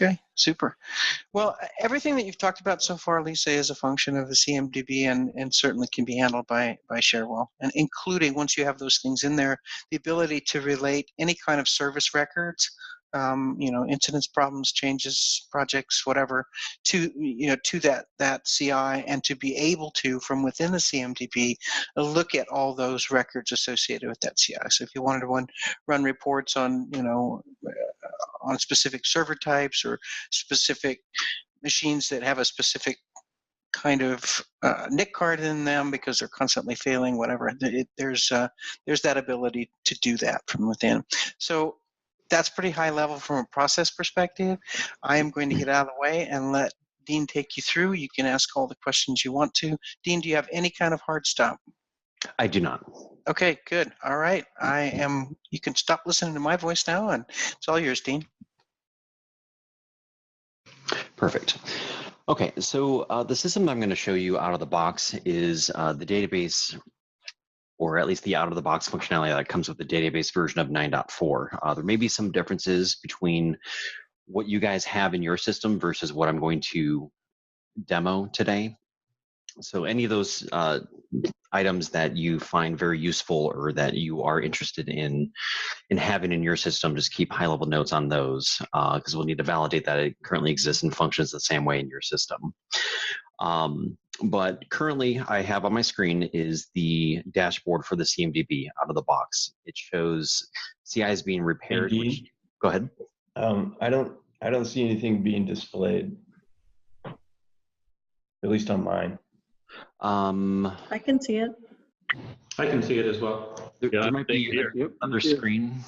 Okay, super. Well, everything that you've talked about so far, Lisa, is a function of the CMDB and certainly can be handled by Cherwell, and including, once you have those things in there, the ability to relate any kind of service records, incidents, problems, changes, projects, whatever, to that CI, and to be able to, from within the CMDB, look at all those records associated with that CI. So if you wanted to run reports on, on specific server types or specific machines that have a specific kind of NIC card in them because they're constantly failing, whatever. There's that ability to do that from within. So that's pretty high level from a process perspective. I am going to get out of the way and let Dean take you through. You can ask all the questions you want to. Dean, do you have any kind of hard stop? I do not. Okay, good. All right. You can stop listening to my voice now, and it's all yours, Dean. Perfect. Okay, so the system that I'm going to show you out of the box is the database, or at least the out-of-the-box functionality that comes with the database version of 9.4. There may be some differences between what you guys have in your system versus what I'm going to demo today. So any of those items that you find very useful or that you are interested in having in your system, just keep high-level notes on those, because we'll need to validate that it currently exists and functions the same way in your system. But currently, I have on my screen is the dashboard for the CMDB out of the box. It shows CIs being repaired. Hey, go ahead. I don't see anything being displayed, at least on mine. I can see it. I can see it as well. There might be here. another screen.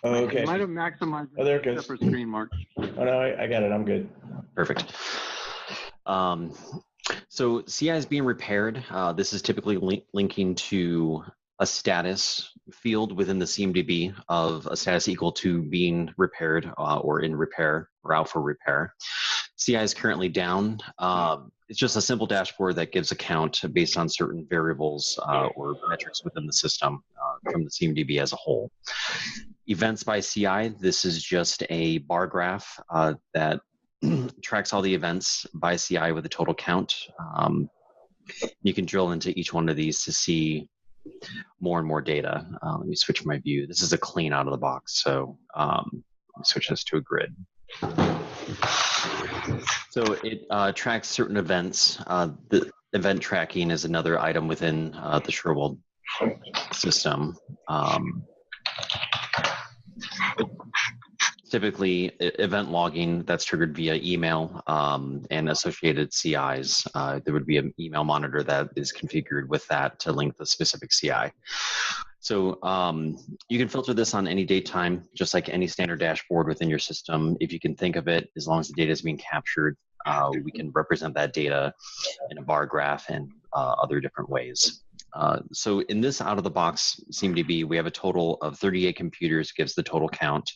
Oh, okay. You might have maximized there it goes. separate screen, Mark. Oh no, I got it. I'm good. Perfect. So CI is being repaired. This is typically linking to a status field within the CMDB of a status equal to being repaired or in repair or out for repair. CI is currently down. It's just a simple dashboard that gives a count based on certain variables or metrics within the system from the CMDB as a whole. Events by CI, this is just a bar graph that tracks all the events by CI with a total count. You can drill into each one of these to see more and more data. Let me switch my view. This is a clean out of the box, so let me switch this to a grid. So it tracks certain events. The event tracking is another item within the Cherwell system. Typically, event logging that's triggered via email and associated CIs. There would be an email monitor that is configured with that to link the specific CI. So you can filter this on any date time, just like any standard dashboard within your system. If you can think of it, as long as the data is being captured, we can represent that data in a bar graph and other different ways. So in this out-of-the-box CMDB, we have a total of 38 computers, gives the total count,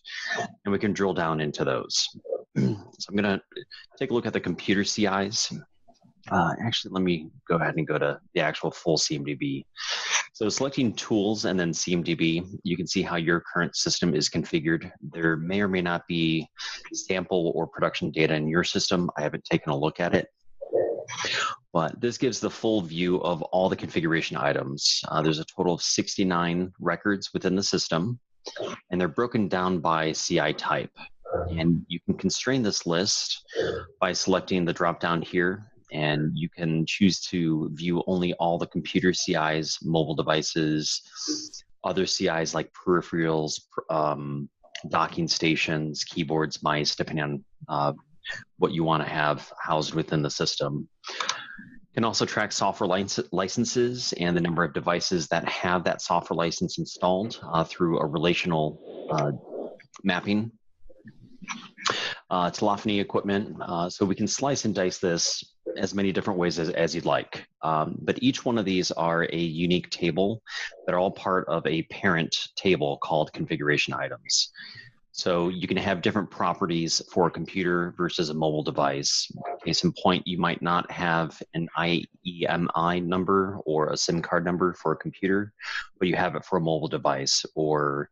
and we can drill down into those. So I'm going to take a look at the computer CIs. Actually, let me go ahead and go to the actual full CMDB. So selecting tools and then CMDB, you can see how your current system is configured. There may or may not be sample or production data in your system. I haven't taken a look at it. But this gives the full view of all the configuration items. There's a total of 69 records within the system, and they're broken down by CI type. And you can constrain this list by selecting the drop-down here, and you can choose to view only all the computer CIs, mobile devices, other CIs like peripherals, docking stations, keyboards, mice, depending on what you want to have housed within the system. You can also track software licenses and the number of devices that have that software license installed through a relational mapping. Telephony equipment, so we can slice and dice this as many different ways as you'd like. But each one of these are a unique table that are all part of a parent table called configuration items. So you can have different properties for a computer versus a mobile device. Case in point, you might not have an IEMI number or a SIM card number for a computer, but you have it for a mobile device, or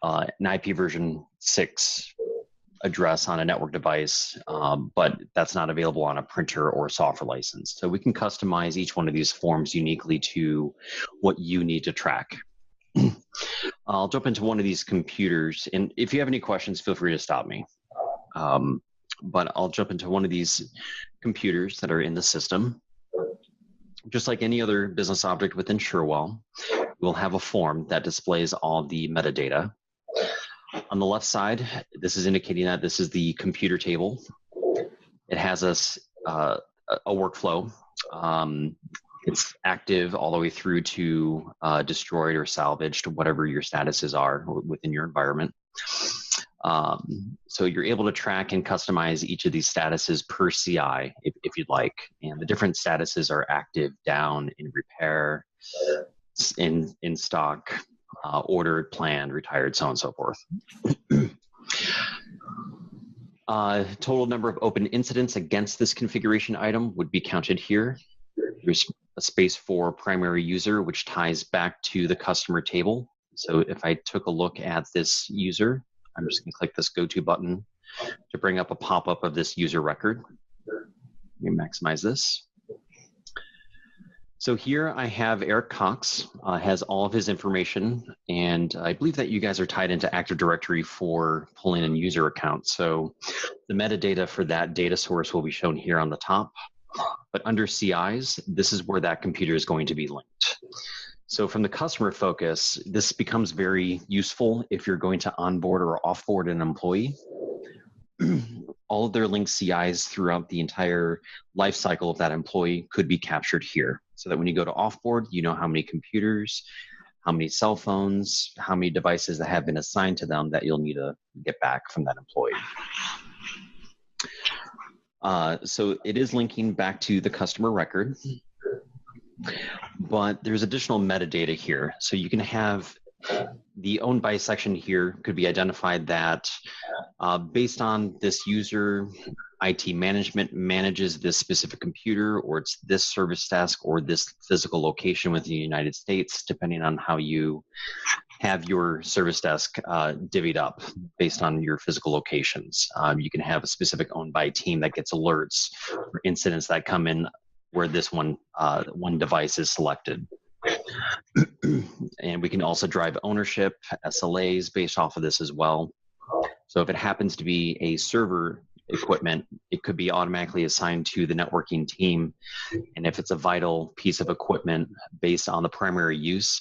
an IP version 6 address on a network device, but that's not available on a printer or software license. So we can customize each one of these forms uniquely to what you need to track. I'll jump into one of these computers, and if you have any questions, feel free to stop me. But I'll jump into one of these computers that are in the system. Just like any other business object within Cherwell, we'll have a form that displays all the metadata. On the left side, this is indicating that this is the computer table. It has a workflow. It's active all the way through to destroyed or salvaged, whatever your statuses are within your environment. So you're able to track and customize each of these statuses per CI if you'd like. And the different statuses are active, down, in repair, in stock, ordered, planned, retired, so on and so forth. Total number of open incidents against this configuration item would be counted here. There's a space for primary user, which ties back to the customer table. So if I took a look at this user, I'm just going to click this go to button to bring up a pop-up of this user record. Let me maximize this. So here I have Eric Cox, has all of his information, and I believe that you guys are tied into Active Directory for pulling in user accounts. So the metadata for that data source will be shown here on the top. But under CIs, this is where that computer is going to be linked. So from the customer focus, this becomes very useful if you're going to onboard or offboard an employee. All of their linked CIs throughout the entire life cycle of that employee could be captured here. So that when you go to offboard, you know how many computers, how many cell phones, how many devices that have been assigned to them that you'll need to get back from that employee. So it is linking back to the customer record, but there's additional metadata here. So you can have the owned by section here could be identified that based on this user, IT management manages this specific computer, or it's this service desk or this physical location within the United States, depending on how you have your service desk divvied up based on your physical locations. You can have a specific owned by team that gets alerts for incidents that come in where this one device is selected. And we can also drive ownership, SLAs based off of this as well. So if it happens to be a server equipment, it could be automatically assigned to the networking team. And if it's a vital piece of equipment based on the primary use,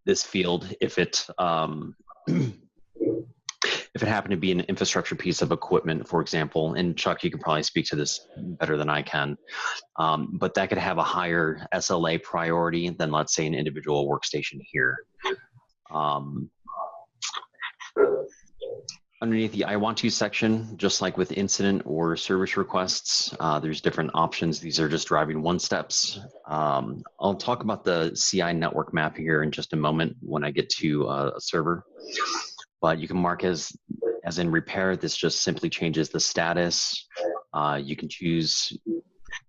this field, if it happened to be an infrastructure piece of equipment, for example, and Chuck, you can probably speak to this better than I can, but that could have a higher SLA priority than, let's say, an individual workstation here. Underneath the I want to section, just like with incident or service requests, there's different options. These are just driving one steps. I'll talk about the CI network map here in just a moment when I get to a server. But you can mark as in repair. This just simply changes the status. You can choose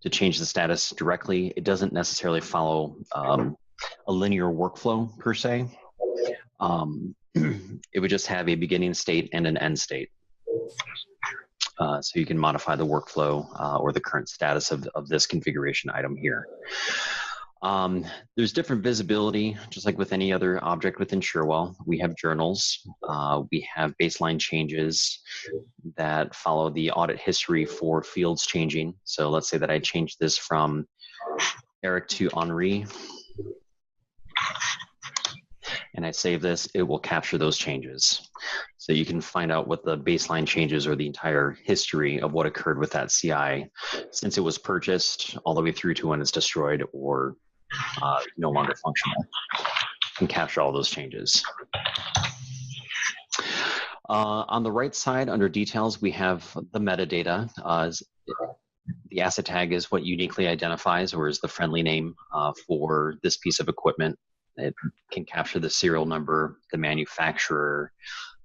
to change the status directly. It doesn't necessarily follow a linear workflow per se. It would just have a beginning state and an end state. So you can modify the workflow or the current status of this configuration item here. There's different visibility, just like with any other object within Cherwell. We have journals. We have baseline changes that follow the audit history for fields changing. So let's say that I change this from Eric to Henri, and I save this, it will capture those changes. So you can find out what the baseline changes or the entire history of what occurred with that CI since it was purchased all the way through to when it's destroyed or no longer functional. You can capture all those changes. On the right side, under details, we have the metadata. The asset tag is what uniquely identifies or is the friendly name for this piece of equipment. It can capture the serial number, the manufacturer,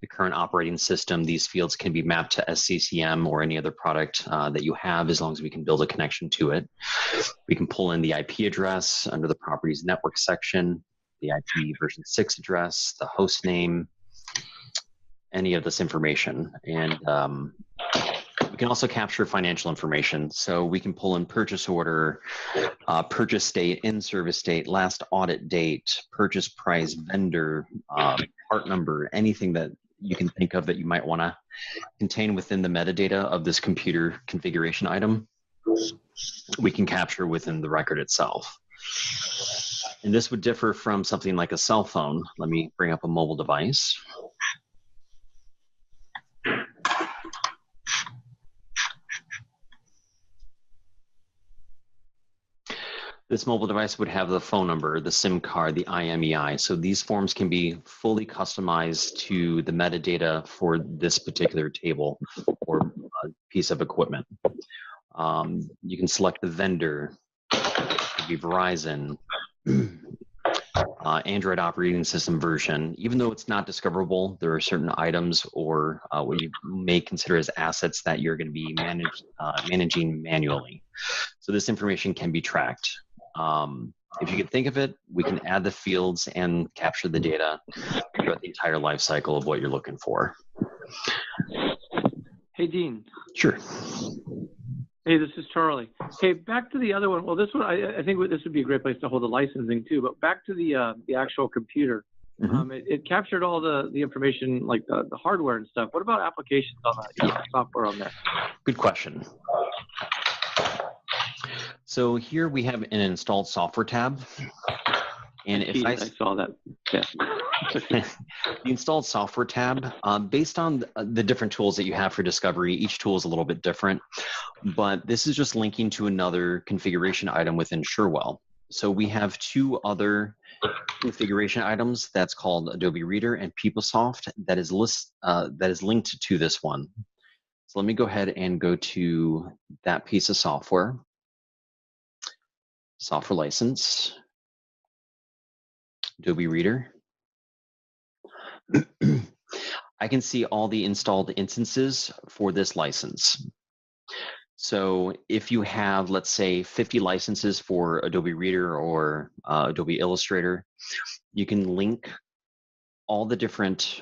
the current operating system. These fields can be mapped to SCCM or any other product that you have, as long as we can build a connection to it. We can pull in the IP address under the properties network section, the IP version 6 address, the host name, any of this information. And we can also capture financial information. So we can pull in purchase order, purchase date, in-service date, last audit date, purchase price, vendor, part number, anything that you can think of that you might want to contain within the metadata of this computer configuration item, we can capture within the record itself. And this would differ from something like a cell phone. Let me bring up a mobile device. This mobile device would have the phone number, the SIM card, the IMEI. So these forms can be fully customized to the metadata for this particular table or piece of equipment. You can select the vendor, it could be Verizon, Android operating system version. Even though it's not discoverable, there are certain items or what you may consider as assets that you're going to be managing manually. So this information can be tracked. If you can think of it, we can add the fields and capture the data throughout the entire life cycle of what you're looking for. Hey, Dean. Sure. Hey, this is Charlie. Hey, back to the other one. Well, this one, I think this would be a great place to hold the licensing too, but back to the actual computer. Mm-hmm. It captured all the information, like the hardware and stuff. What about applications on the software on there? Good question. So here we have an installed software tab. And if I saw that, yeah. The installed software tab, based on the different tools that you have for discovery, each tool is a little bit different, but this is just linking to another configuration item within Cherwell. So we have two other configuration items that's called Adobe Reader and PeopleSoft that is linked to this one. So let me go ahead and go to that piece of software license, Adobe Reader. I can see all the installed instances for this license. So if you have, let's say, 50 licenses for Adobe Reader or Adobe Illustrator, you can link all the different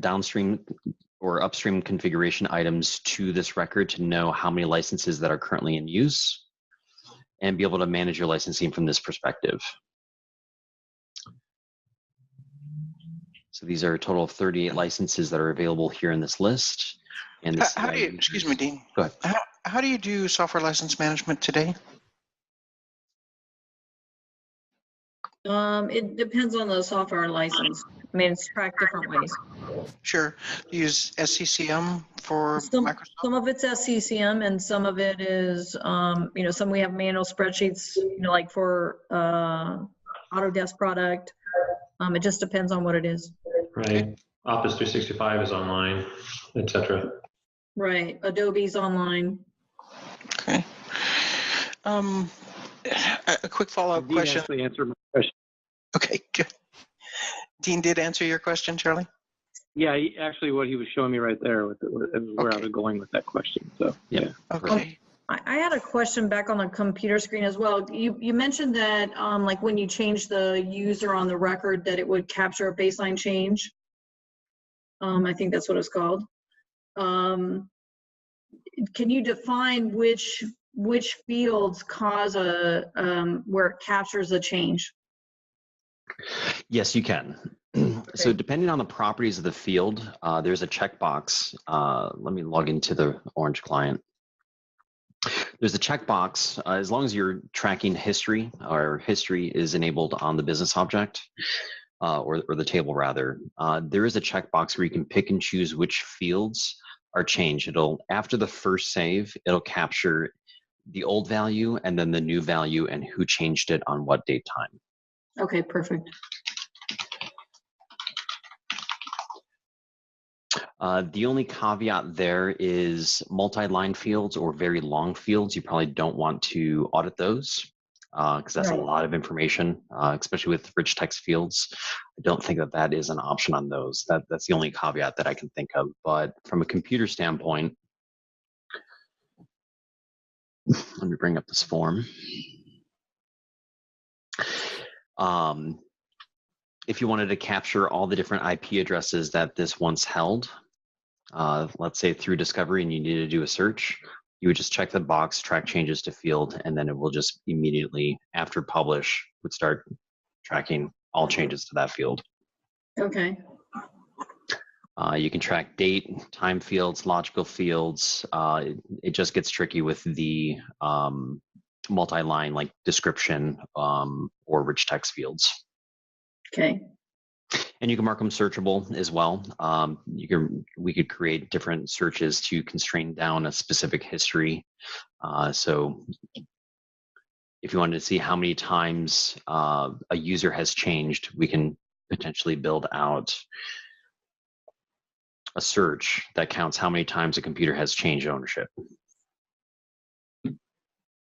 downstream or upstream configuration items to this record to know how many licenses that are currently in use and be able to manage your licensing from this perspective. So these are a total of 38 licenses that are available here in this list. And this, how do you, excuse me, Dean. Go ahead. How do you do software license management today? It depends on the software license. I mean, it's tracked different ways. Sure. You use SCCM for Microsoft? Some of it's SCCM and some of it is, some we have manual spreadsheets, like for Autodesk product. It just depends on what it is. Right. Office 365 is online, etc. Right. Adobe's online. Okay. A quick follow-up question. Dean actually answered my question. Okay, good. Dean did answer your question, Charlie? Yeah, actually what he was showing me right there was where I was going with that question. So, yeah. Okay. I had a question back on the computer screen as well. You mentioned that like when you change the user on the record that it would capture a baseline change. I think that's what it's called. Can you define which fields cause where it captures a change? Yes, you can. So depending on the properties of the field, there's a checkbox. Let me log into the Orange client. There's a checkbox as long as you're tracking history, or history is enabled on the business object, or the table rather. There is a checkbox where you can pick and choose which fields are changed. After the first save, it'll capture the old value and then the new value and who changed it on what date time. Okay, perfect. The only caveat there is multi-line fields or very long fields. You probably don't want to audit those because that's a lot of information, especially with rich text fields. I don't think that is an option on those. That's the only caveat that I can think of. But from a computer standpoint, let me bring up this form. if you wanted to capture all the different IP addresses that this once held, let's say through discovery and you need to do a search, you would just check the box, track changes to field, and then it will just immediately after publish would start tracking all changes to that field. Okay. You can track date, time fields, logical fields. It just gets tricky with the multi-line like description or rich text fields. Okay. And you can mark them searchable as well. We could create different searches to constrain down a specific history. So if you wanted to see how many times a user has changed, we can potentially build out a search that counts how many times a computer has changed ownership.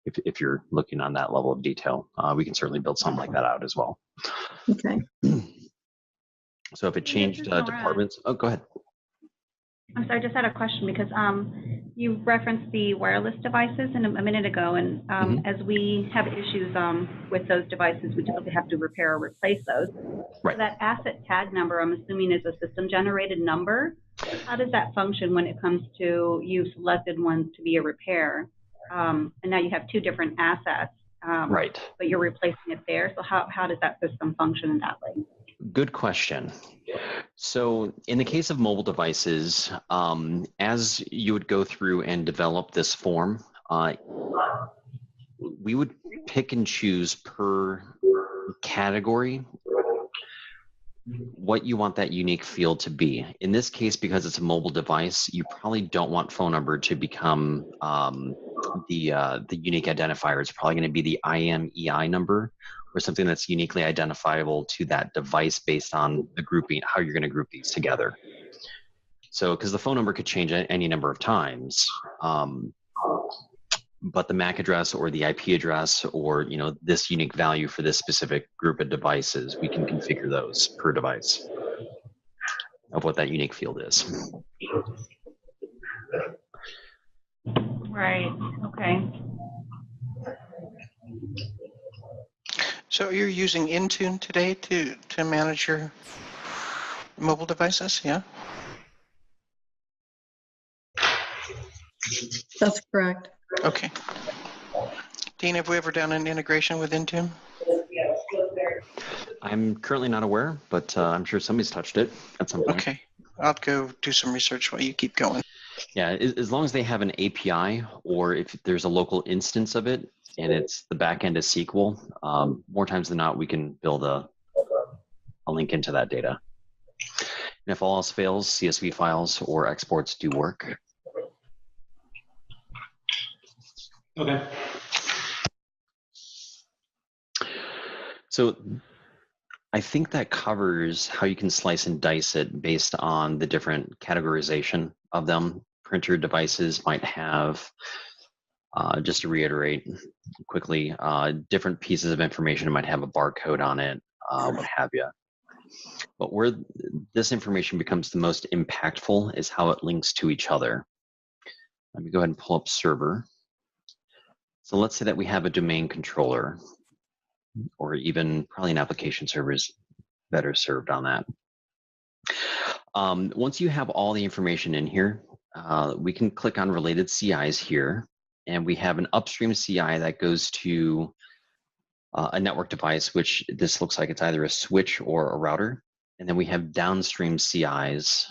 If you're looking on that level of detail, we can certainly build something like that out as well. Okay. So if it changed departments, oh, go ahead. I'm sorry, I just had a question because you referenced the wireless devices a minute ago, and as we have issues with those devices, we typically have to repair or replace those. Right. So that asset tag number, I'm assuming, is a system-generated number. How does that function when it comes to you've selected one to be a repair, and now you have two different assets, Right. but you're replacing it there? So how does that system function in that way? Good question. So in the case of mobile devices, as you would go through and develop this form, we would pick and choose per category what you want that unique field to be. In this case, because it's a mobile device, you probably don't want phone number to become the unique identifier. It's probably going to be the IMEI number, or something that's uniquely identifiable to that device based on the grouping, how you're going to group these together. So, because the phone number could change any number of times, but the MAC address or the IP address or this unique value for this specific group of devices, we can configure those per device of what that unique field is. Right. Okay. So you're using Intune today to manage your mobile devices, yeah? That's correct. Okay. Dean, have we ever done an integration with Intune? I'm currently not aware, but I'm sure somebody's touched it at some point. Okay. I'll go do some research while you keep going. Yeah, as long as they have an API or if there's a local instance of it and it's the back end of SQL, more times than not, we can build a link into that data. And if all else fails, CSV files or exports do work. Okay. So I think that covers how you can slice and dice it based on the different categorization of them. Printer devices might have, just to reiterate quickly, different pieces of information. It might have a barcode on it, what have you. But where this information becomes the most impactful is how it links to each other. Let me go ahead and pull up server. So let's say that we have a domain controller, or even probably an application server is better served on that. Once you have all the information in here, we can click on related CIs here, and we have an upstream CI that goes to a network device, which this looks like it's either a switch or a router. And then we have downstream CIs.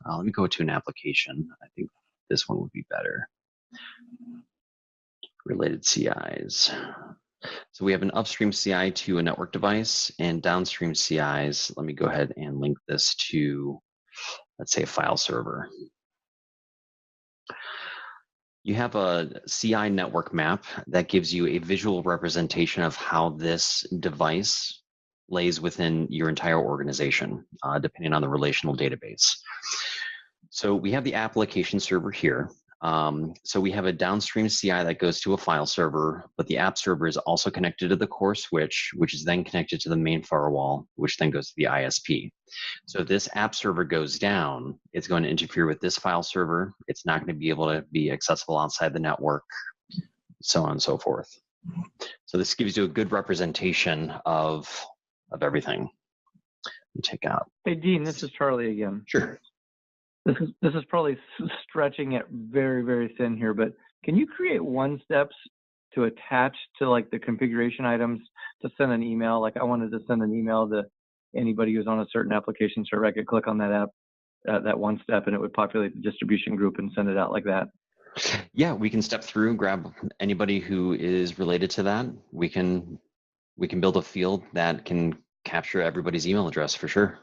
Let me go to an application. I think this one would be better. Related CIs. So we have an upstream CI to a network device and downstream CIs. Let me go ahead and link this to, let's say, a file server. You have a CI network map that gives you a visual representation of how this device lays within your entire organization, depending on the relational database. So we have the application server here. So we have a downstream CI that goes to a file server, but the app server is also connected to the core switch, which is then connected to the main firewall, which then goes to the ISP. So if this app server goes down, it's going to interfere with this file server. It's not going to be able to be accessible outside the network, so on and so forth. So this gives you a good representation of everything. you take out. Hey, Dean, this is Charlie again. Sure. This is probably stretching it very, very thin here, but can you create one steps to attach to like the configuration items to send an email? Like I wanted to send an email to anybody who's on a certain application server. I could click on that app, that one step, and it would populate the distribution group and send it out like that. Yeah, we can step through, grab anybody who is related to that. We can build a field that can capture everybody's email address for sure.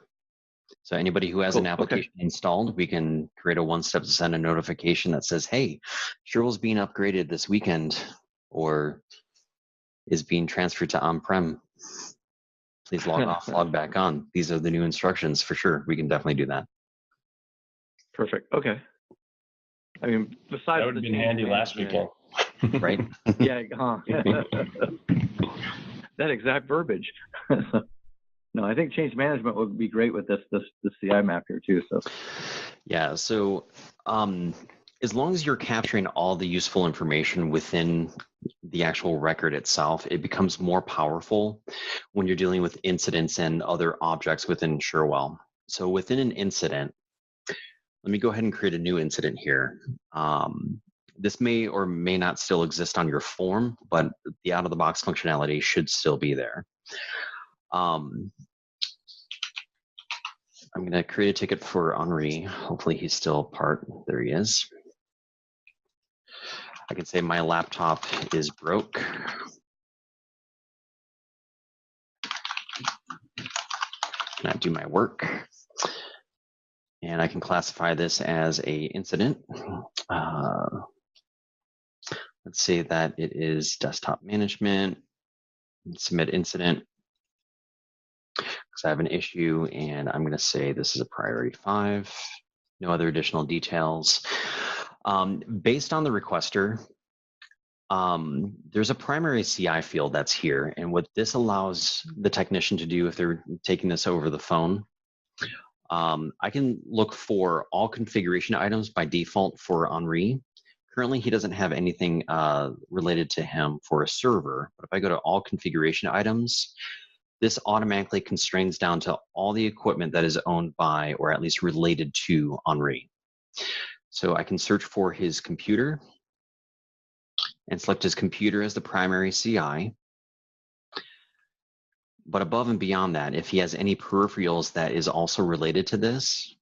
So anybody who has an application installed, we can create a one step to send a notification that says, hey, Cherwell's being upgraded this weekend or is being transferred to on-prem. Please log off, log back on. These are the new instructions for sure. We can definitely do that. Perfect. Okay. I mean, besides That would have been handy last weekend. Right? Yeah. That exact verbiage. No, I think change management would be great with this CI map here too. So. Yeah. So as long as you're capturing all the useful information within the actual record itself, it becomes more powerful when you're dealing with incidents and other objects within Cherwell. So within an incident, let me go ahead and create a new incident here. This may or may not still exist on your form, but the out-of-the-box functionality should still be there. I'm going to create a ticket for Henri. Hopefully he's still part. There he is. I can say my laptop is broke. Cannot do my work. And I can classify this as a incident. Let's say that it is desktop management, submit incident. Because I have an issue and I'm going to say this is a priority 5. No other additional details. Based on the requester, there's a primary CI field that's here. And what this allows the technician to do if they're taking this over the phone, I can look for all configuration items by default for Henri. Currently, he doesn't have anything related to him for a server. But if I go to all configuration items, this automatically constrains down to all the equipment that is owned by, or at least related to, Henri. So I can search for his computer and select his computer as the primary CI. But above and beyond that, if he has any peripherals that is also related to this,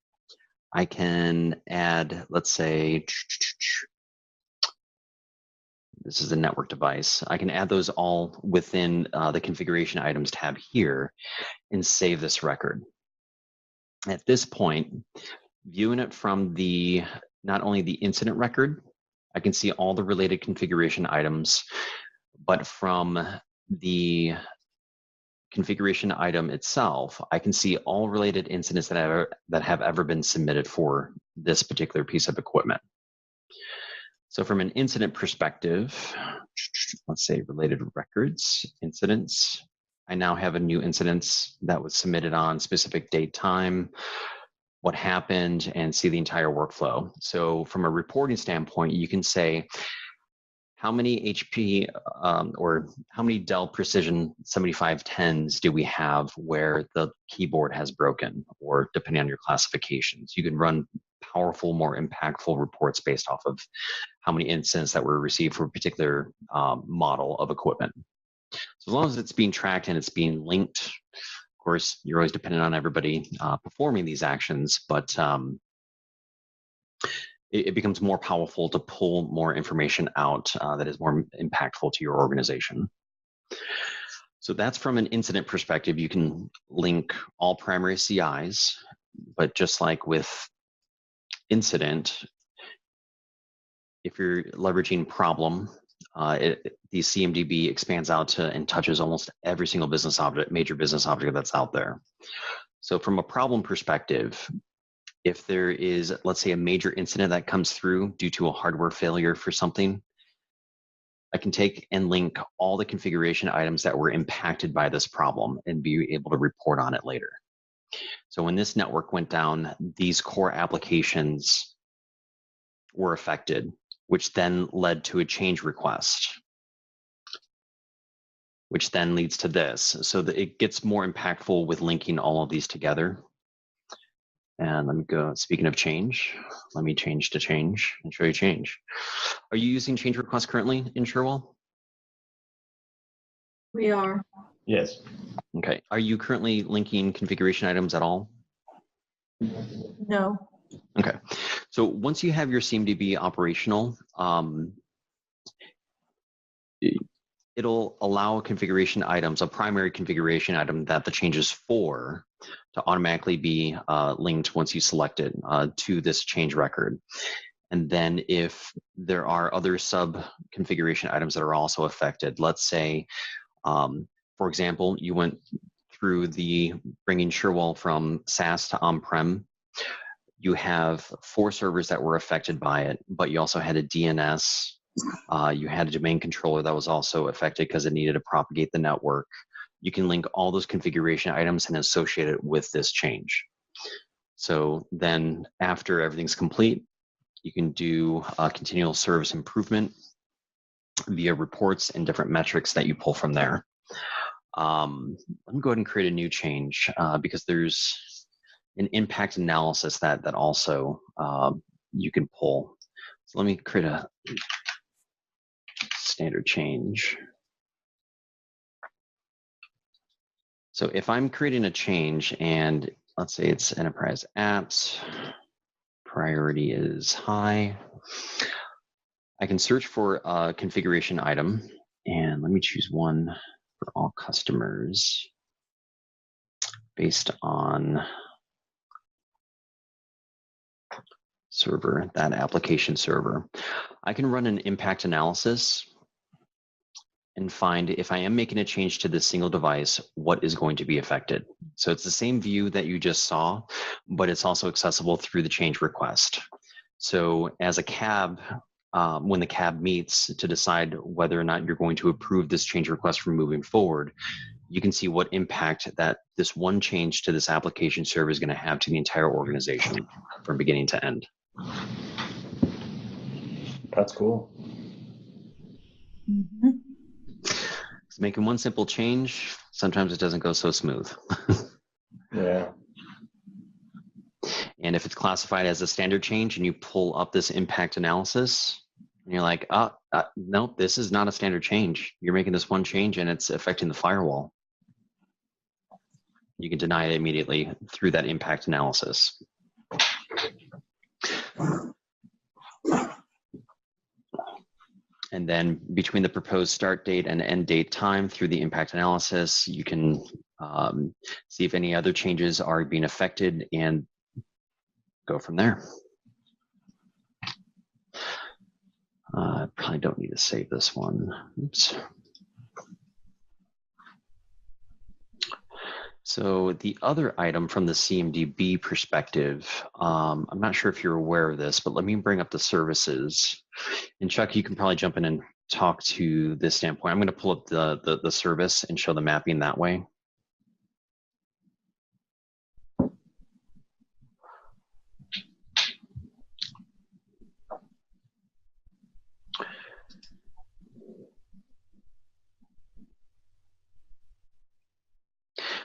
I can add, let's say, this is a network device. I can add those all within the configuration items tab here and save this record. At this point, viewing it from the not only the incident record, I can see all the related configuration items, but from the configuration item itself, I can see all related incidents that have ever been submitted for this particular piece of equipment. So from an incident perspective, let's say related records, incidents, I now have a new incident that was submitted on specific date, time, what happened, and see the entire workflow. So from a reporting standpoint, you can say how many HP or how many Dell Precision 7510s do we have where the keyboard has broken, or depending on your classifications. You can run powerful, more impactful reports based off of how many incidents that were received for a particular model of equipment. So as long as it's being tracked and it's being linked, of course, you're always dependent on everybody performing these actions, but it becomes more powerful to pull more information out that is more impactful to your organization. So that's from an incident perspective. You can link all primary CIs, but just like with incident, if you're leveraging problem, the CMDB expands out to and touches almost every single business object, major business object that's out there. So from a problem perspective, if there is, let's say, a major incident that comes through due to a hardware failure for something, I can take and link all the configuration items that were impacted by this problem and be able to report on it later. So when this network went down, these core applications were affected, which then led to a change request. which then leads to this. So that it gets more impactful with linking all of these together. And let me go, speaking of change, let me change to change and show you change. Are you using change requests currently in Cherwell? We are. Yes. Okay. Are you currently linking configuration items at all? No. Okay. So once you have your CMDB operational, it'll allow configuration items, a primary configuration item that the change is for, to automatically be linked once you select it to this change record. And then if there are other sub configuration items that are also affected, let's say, for example, you went through the bringing Cherwell from SaaS to on-prem. You have 4 servers that were affected by it, but you also had a DNS. You had a domain controller that was also affected because it needed to propagate the network. You can link all those configuration items and associate it with this change. So then after everything's complete, you can do continual service improvement via reports and different metrics that you pull from there. Let me go ahead and create a new change because there's an impact analysis that also you can pull. So let me create a standard change. So if I'm creating a change and let's say it's enterprise apps, priority is high, I can search for a configuration item and let me choose one for all customers based on server, that application server. I can run an impact analysis and find if I am making a change to this single device, what is going to be affected. So it's the same view that you just saw, but it's also accessible through the change request. So as a CAB, when the CAB meets to decide whether or not you're going to approve this change request from moving forward, you can see what impact that this one change to this application server is going to have to the entire organization from beginning to end. That's cool. Mm-hmm. Making one simple change, sometimes it doesn't go so smooth. Yeah. And if it's classified as a standard change and you pull up this impact analysis, and you're like, no, this is not a standard change. You're making this one change and it's affecting the firewall. You can deny it immediately through that impact analysis. And then between the proposed start date and end date time through the impact analysis, you can see if any other changes are being affected and go from there. I probably don't need to save this one. Oops. So the other item from the CMDB perspective, I'm not sure if you're aware of this, but let me bring up the services. And Chuck, you can probably jump in and talk to this standpoint. I'm going to pull up the service and show the mapping that way.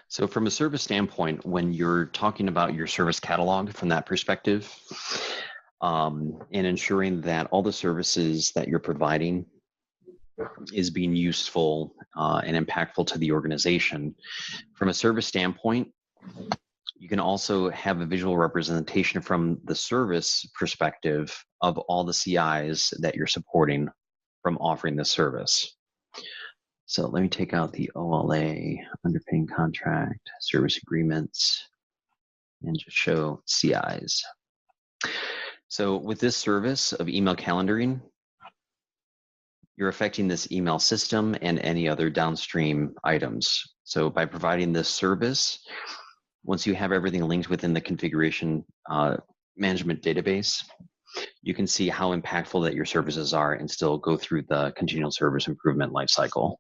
So from a service standpoint, when you're talking about your service catalog from that perspective, and ensuring that all the services that you're providing is being useful and impactful to the organization, from a service standpoint, you can also have a visual representation from the service perspective of all the CIs that you're supporting from offering this service. So let me take out the OLA, underpinning contract, service agreements, and just show CIs. So with this service of email calendaring, you're affecting this email system and any other downstream items. So by providing this service, once you have everything linked within the configuration management database, you can see how impactful that your services are and still go through the continual service improvement lifecycle.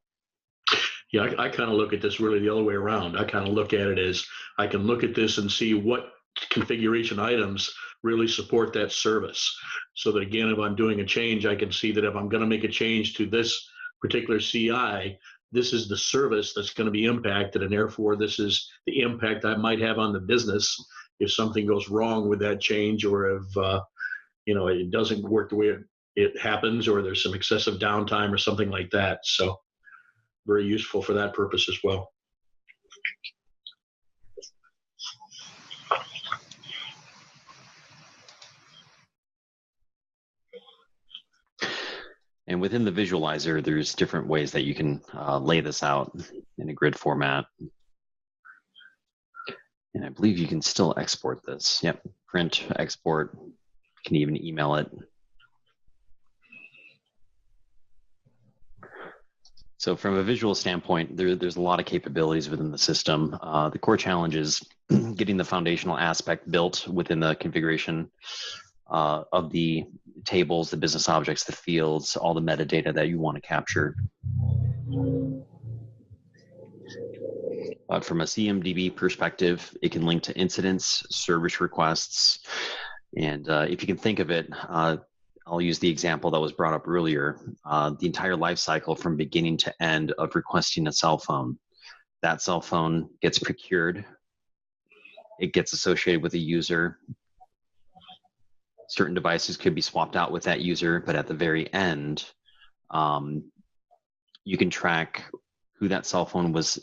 Yeah, I kind of look at this really the other way around. I kind of look at it as I can look at this and see what configuration items really support that service. So that again, if I'm doing a change, I can see that if I'm going to make a change to this particular CI, this is the service that's going to be impacted, and therefore this is the impact I might have on the business if something goes wrong with that change, or if it doesn't work the way it happens, or there's some excessive downtime or something like that. So very useful for that purpose as well. And within the visualizer, there's different ways that you can lay this out in a grid format. And I believe you can still export this. Yep, print, export, you can even email it. So from a visual standpoint, there's a lot of capabilities within the system. The core challenge is getting the foundational aspect built within the configuration of the tables, the business objects, the fields, all the metadata that you want to capture. From a CMDB perspective, it can link to incidents, service requests, and if you can think of it, I'll use the example that was brought up earlier, the entire life cycle from beginning to end of requesting a cell phone. That cell phone gets procured, it gets associated with a user. Certain devices could be swapped out with that user, but at the very end, you can track who that cell phone was,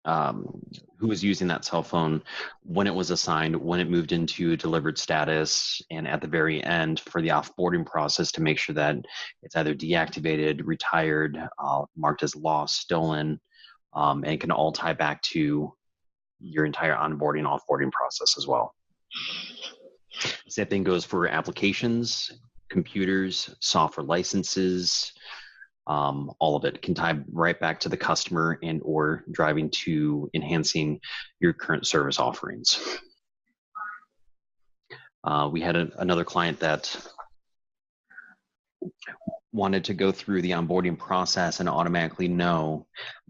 who was using that cell phone, when it was assigned, when it moved into delivered status, and at the very end for the offboarding process to make sure that it's either deactivated, retired, marked as lost, stolen, and it can all tie back to your entire onboarding, offboarding process as well. Same thing goes for applications, computers, software licenses, all of it can tie right back to the customer and or driving to enhancing your current service offerings. We had another client that wanted to go through the onboarding process and automatically know,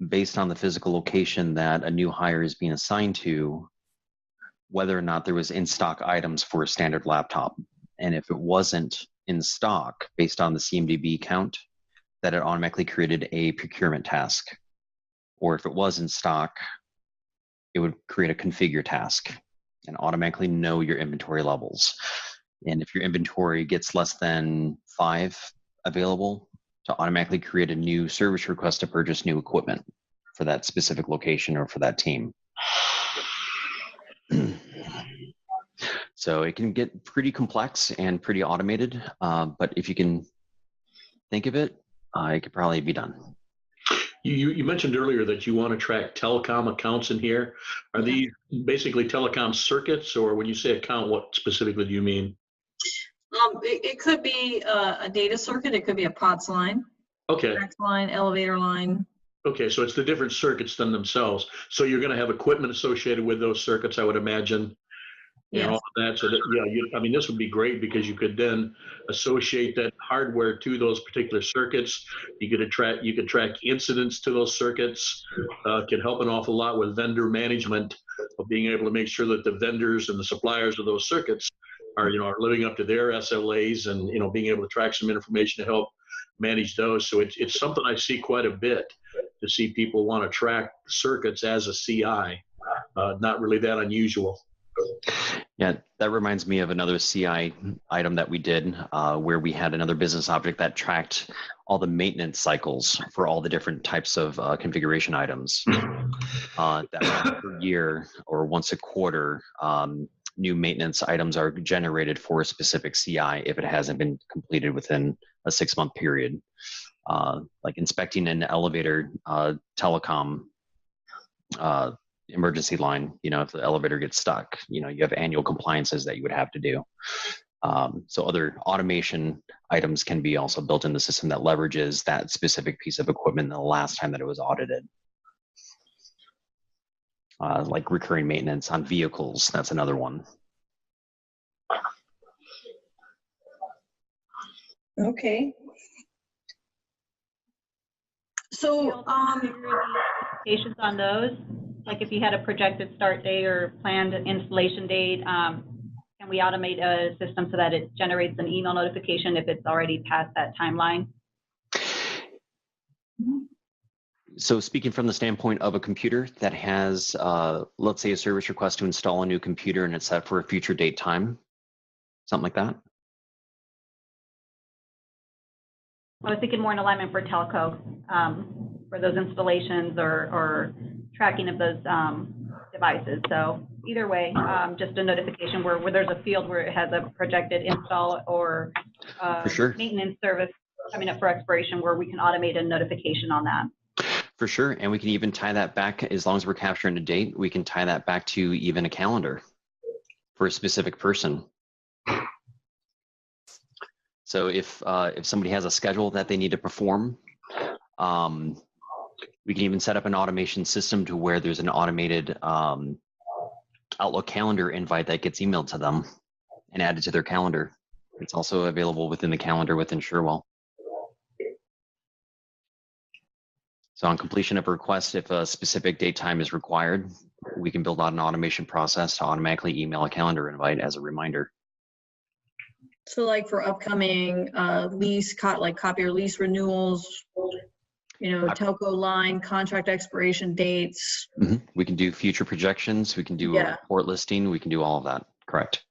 based on the physical location that a new hire is being assigned to, whether or not there was in-stock items for a standard laptop. And if it wasn't in stock based on the CMDB count, that it automatically created a procurement task. Or if it was in stock, it would create a configure task and automatically know your inventory levels. And if your inventory gets less than 5 available, to automatically create a new service request to purchase new equipment for that specific location or for that team. So it can get pretty complex and pretty automated, but if you can think of it, it could probably be done. You mentioned earlier that you want to track telecom accounts in here. Are these basically telecom circuits, or when you say account, what specifically do you mean? It could be a data circuit. It could be a POTS line. Okay. Fax line, elevator line. Okay, so it's the different circuits than themselves. So you're going to have equipment associated with those circuits, I would imagine, and all of that. So that, yeah, I mean, this would be great because you could then associate that hardware to those particular circuits. You could track incidents to those circuits. Can help an awful lot with vendor management of being able to make sure that the vendors and the suppliers of those circuits are living up to their SLAs, and being able to track some information to help manage those. So it's something I see quite a bit, to see people want to track circuits as a CI. Not really that unusual. Yeah, that reminds me of another CI item that we did, where we had another business object that tracked all the maintenance cycles for all the different types of configuration items. That once per year or once a quarter, new maintenance items are generated for a specific CI if it hasn't been completed within a 6-month period. Like inspecting an elevator telecom emergency line, if the elevator gets stuck, you have annual compliances that you would have to do. So other automation items can be also built in the system that leverages that specific piece of equipment the last time that it was audited. Like recurring maintenance on vehicles, that's another one. Okay. So, notifications on those, like if you had a projected start date or planned installation date, can we automate a system so that it generates an email notification if it's already past that timeline? So speaking from the standpoint of a computer that has, let's say, a service request to install a new computer and it's set for a future date time, something like that. I was thinking more in alignment for telco, for those installations or tracking of those devices. So either way, just a notification where there's a field where it has a projected install or For sure. maintenance service coming up for expiration where we can automate a notification on that. For sure. And we can even tie that back, as long as we're capturing a date, we can tie that back to even a calendar for a specific person. So if somebody has a schedule that they need to perform, we can even set up an automation system to where there's an automated Outlook calendar invite that gets emailed to them and added to their calendar. It's also available within the calendar within Cherwell. So on completion of a request, if a specific date time is required, we can build out an automation process to automatically email a calendar invite as a reminder. So like for upcoming lease, like copier lease renewals, telco line, contract expiration dates. Mm-hmm. We can do future projections. We can do a report listing. We can do all of that. Correct.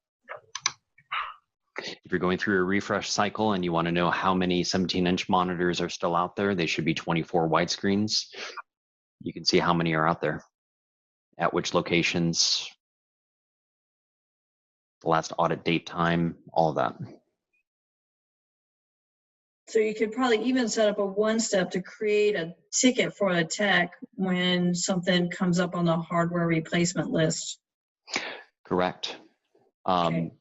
If you're going through a refresh cycle and you want to know how many 17-inch monitors are still out there, they should be 24 widescreens. You can see how many are out there, at which locations, the last audit date time, all of that. So you could probably even set up a one-step to create a ticket for a tech when something comes up on the hardware replacement list. Correct. Okay.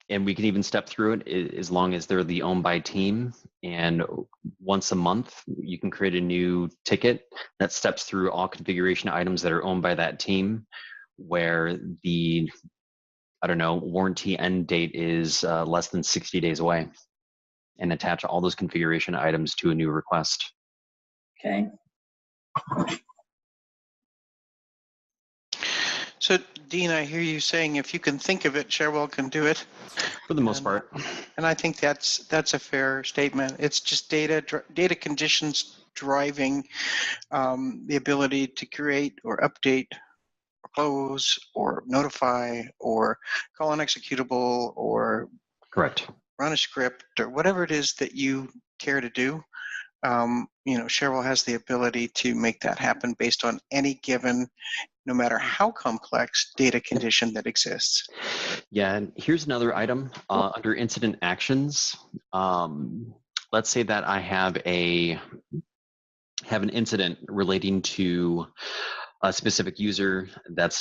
And we can even step through it as long as they're the owned by team. And once a month, you can create a new ticket that steps through all configuration items that are owned by that team, where the, warranty end date is less than 60 days away, and attach all those configuration items to a new request. Okay. So, Dean, I hear you saying if you can think of it, Cherwell can do it. For the most part. And I think that's a fair statement. It's just data conditions driving the ability to create or update or close or notify or call an executable or Correct. run a script or whatever it is that you care to do. Cherwell has the ability to make that happen based on any given, no matter how complex, data condition that exists. Yeah, and here's another item under incident actions. Let's say that I have an incident relating to a specific user that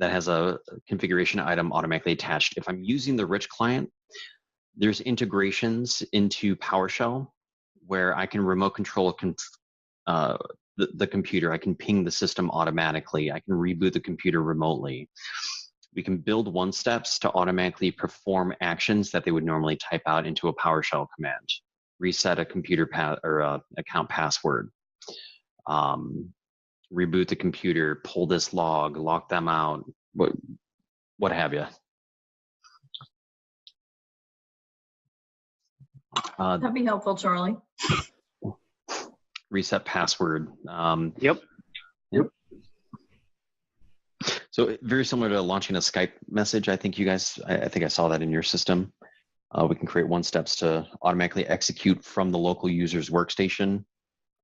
has a configuration item automatically attached. If I'm using the rich client, there's integrations into PowerShell where I can remote control the computer. I can ping the system automatically. I can reboot the computer remotely. We can build one-steps to automatically perform actions that they would normally type out into a PowerShell command. Reset a computer account password. Reboot the computer, pull this log, lock them out, what have you. That'd be helpful, Charlie. Reset password. Yep. So very similar to launching a Skype message. I think I saw that in your system. We can create one-steps to automatically execute from the local user's workstation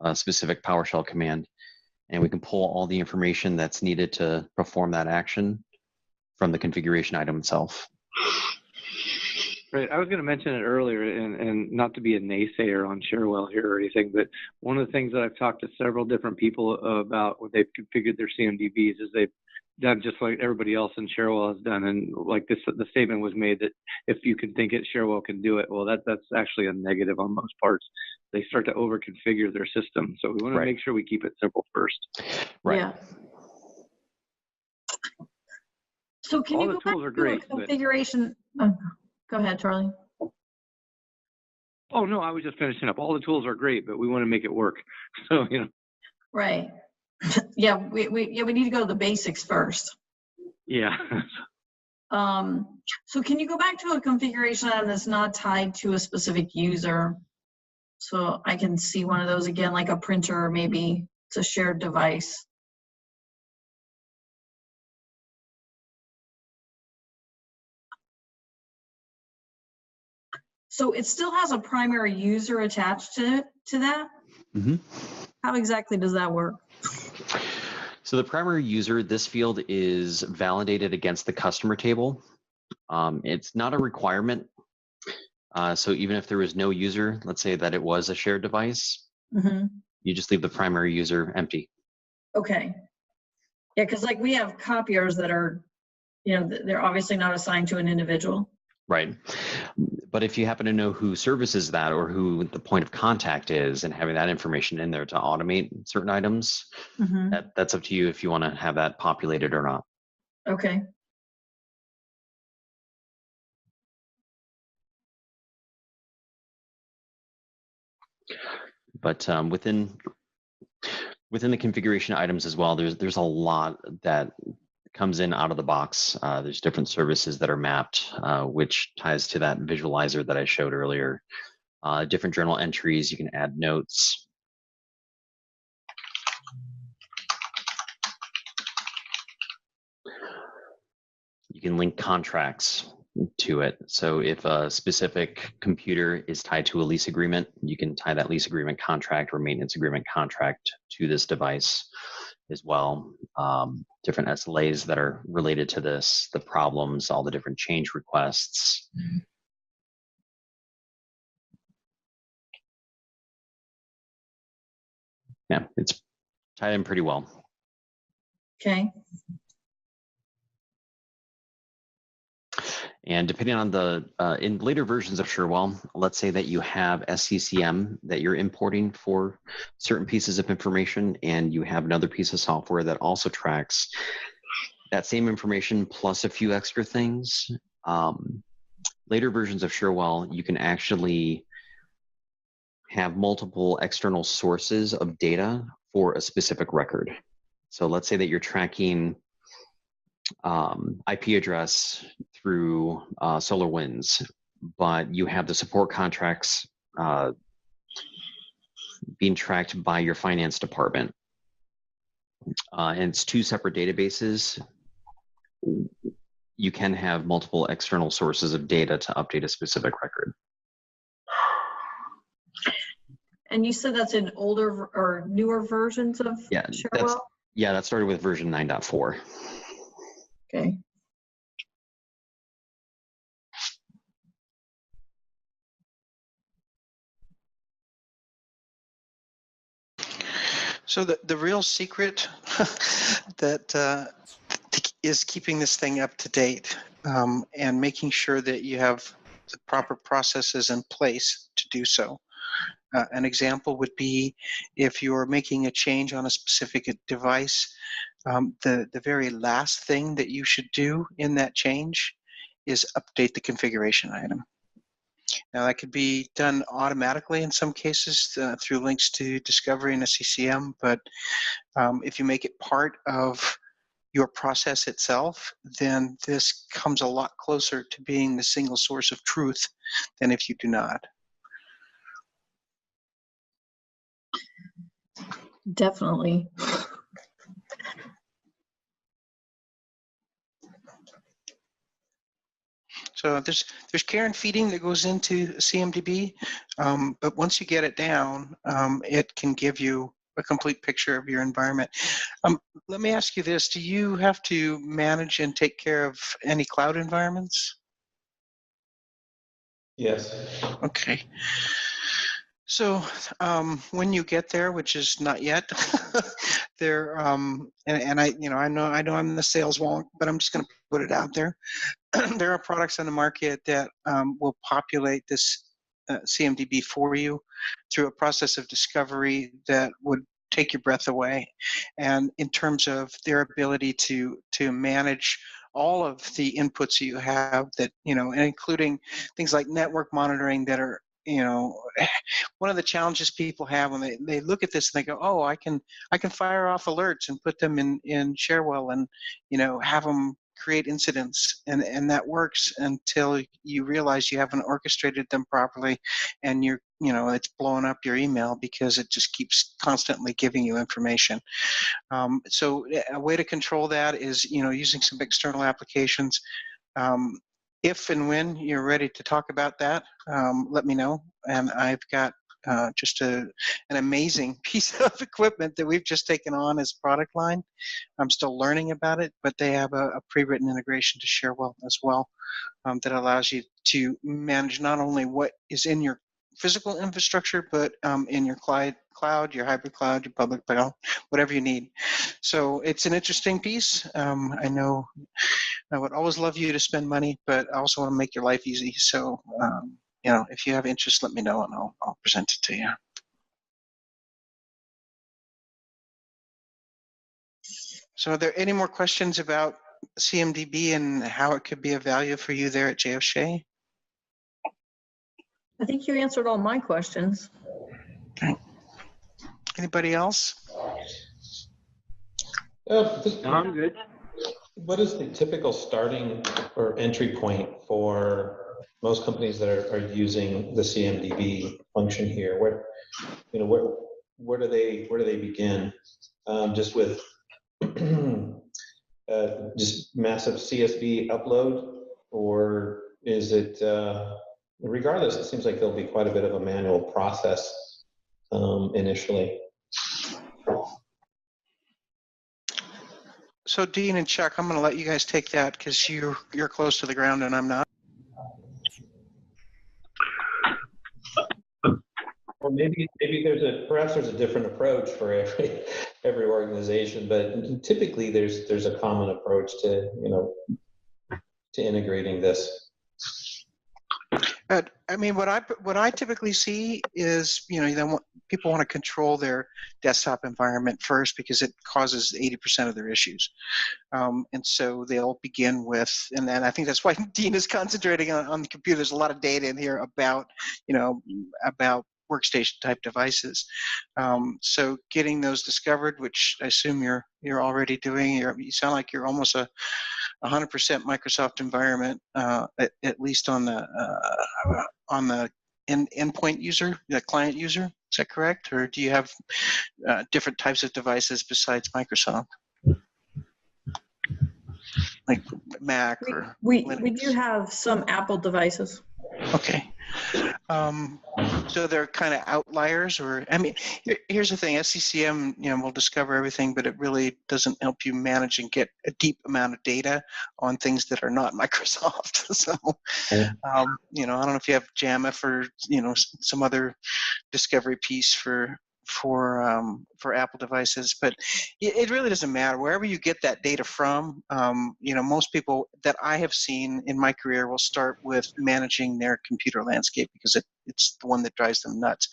a specific PowerShell command. And we can pull all the information that's needed to perform that action from the configuration item itself. Right. I was going to mention it earlier, and not to be a naysayer on Cherwell here or anything, but one of the things that I've talked to several different people about when they've configured their CMDBs is they've done just like everybody else in Cherwell has done. And like the statement was made that if you can think it, Cherwell can do it. Well, that's actually a negative on most parts. They start to over-configure their system. So we want to make sure we keep it simple first. Right. Yeah. So can you go back to configuration? Go ahead, Charlie. Oh, no, I was just finishing up. All the tools are great, but we want to make it work. So, Right. Yeah, we need to go to the basics first. Yeah. So can you go back to a configuration item that's not tied to a specific user? So I can see one of those again, like a printer, or maybe it's a shared device. So it still has a primary user attached to that? Mm-hmm. How exactly does that work? So the primary user, this field is validated against the customer table. It's not a requirement. So even if there was no user, let's say that it was a shared device, you just leave the primary user empty. Okay. Yeah, because like we have copiers that are, they're obviously not assigned to an individual. Right. But if you happen to know who services that or who the point of contact is and having that information in there to automate certain items, that's up to you if you want to have that populated or not. Okay. But within the configuration items as well, there's a lot that comes in out of the box. There's different services that are mapped, which ties to that visualizer that I showed earlier. Different journal entries, you can add notes. You can link contracts to it. So if a specific computer is tied to a lease agreement, you can tie that lease agreement contract or maintenance agreement contract to this device as well. Different SLAs that are related to this, the problems, all the different change requests. Yeah, it's tied in pretty well. Okay. And depending on the, in later versions of Cherwell, let's say that you have SCCM that you're importing for certain pieces of information, and you have another piece of software that also tracks that same information plus a few extra things. Later versions of Cherwell, you can actually have multiple external sources of data for a specific record. So let's say that you're tracking IP address through SolarWinds, but you have the support contracts being tracked by your finance department. And it's two separate databases. You can have multiple external sources of data to update a specific record. And you said that's in older or newer versions of Cherwell? That started with version 9.4. Okay. So the real secret that is keeping this thing up to date and making sure that you have the proper processes in place to do so. An example would be if you're making a change on a specific device, the very last thing that you should do in that change is update the configuration item. Now that could be done automatically in some cases through links to Discovery and a CCM, but if you make it part of your process itself, then this comes a lot closer to being the single source of truth than if you do not. Definitely. So there's care and feeding that goes into CMDB, but once you get it down, it can give you a complete picture of your environment. Let me ask you this: do you have to manage and take care of any cloud environments? Yes. Okay. So when you get there, which is not yet, there and I know I'm the sales wonk, but I'm just going to put it out there. There are products on the market that will populate this CMDB for you through a process of discovery that would take your breath away. And in terms of their ability to manage all of the inputs you have, that and including things like network monitoring that are one of the challenges people have when they look at this and they go, oh, I can fire off alerts and put them in Cherwell and have them create incidents, and that works until you realize you haven't orchestrated them properly, and it's blowing up your email because it just keeps constantly giving you information. So a way to control that is, using some external applications. If and when you're ready to talk about that, let me know. And I've got just an amazing piece of equipment that we've just taken on as a product line. I'm still learning about it, but they have a pre-written integration to Cherwell as well, that allows you to manage not only what is in your physical infrastructure, but in your cloud, your hybrid cloud, your public cloud, whatever you need. So it's an interesting piece. I know I would always love you to spend money, but I also want to make your life easy. So, if you have interest, let me know and I'll present it to you. So are there any more questions about CMDB and how it could be of value for you there at JF Shea? I think you answered all my questions. Okay. Anybody else? No, I'm good. What is the typical starting or entry point for most companies that are using the CMDB function here? Where do they begin? Just with just massive CSV upload, or is it? Regardless, it seems like there'll be quite a bit of a manual process initially. So Dean and Chuck, I'm going to let you guys take that because you're close to the ground and I'm not. Or maybe perhaps there's a different approach for every organization, but typically there's a common approach to integrating this. I mean, what I typically see is, people want to control their desktop environment first because it causes 80% of their issues. And so they'll begin with, and I think that's why Dean is concentrating on the computer. There's a lot of data in here about workstation type devices. So getting those discovered, which I assume you're already doing. You sound like you're almost a 100% Microsoft environment, at least on the endpoint user, the client user. Is that correct, or do you have different types of devices besides Microsoft, like Mac or we Linux? do have some Apple devices. Okay. So they're kind of outliers, or here's the thing: SCCM, will discover everything, but it really doesn't help you manage and get a deep amount of data on things that are not Microsoft. So, I don't know if you have JAMF or some other discovery piece for Apple devices, but it really doesn't matter wherever you get that data from. Most people that I have seen in my career will start with managing their computer landscape because it's the one that drives them nuts.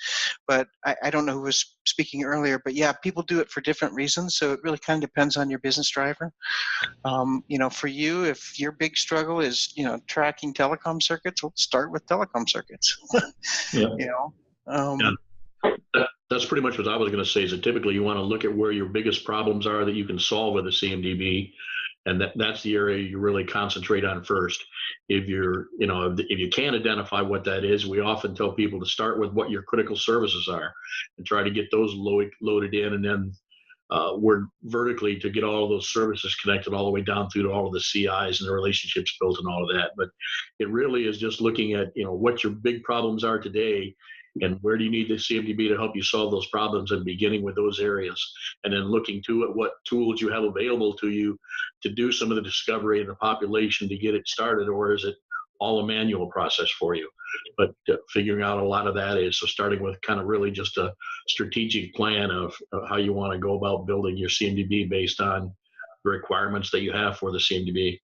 But I don't know who was speaking earlier, but yeah, people do it for different reasons. So it really kind of depends on your business driver. For you, if your big struggle is tracking telecom circuits, well, start with telecom circuits. Yeah. That's pretty much what I was going to say, is that typically you want to look at where your biggest problems are that you can solve with a CMDB, and that's the area you really concentrate on first. If you can't identify what that is, we often tell people to start with what your critical services are and try to get those loaded in, and then work vertically to get all of those services connected all the way down through to all of the CIs and the relationships built and all of that. But it really is just looking at what your big problems are today, and where do you need the CMDB to help you solve those problems, and beginning with those areas, and then looking to at what tools you have available to you to do some of the discovery in the population to get it started, or is it all a manual process for you? But figuring out a lot of that is, so starting with kind of really just a strategic plan of how you want to go about building your CMDB based on the requirements that you have for the CMDB.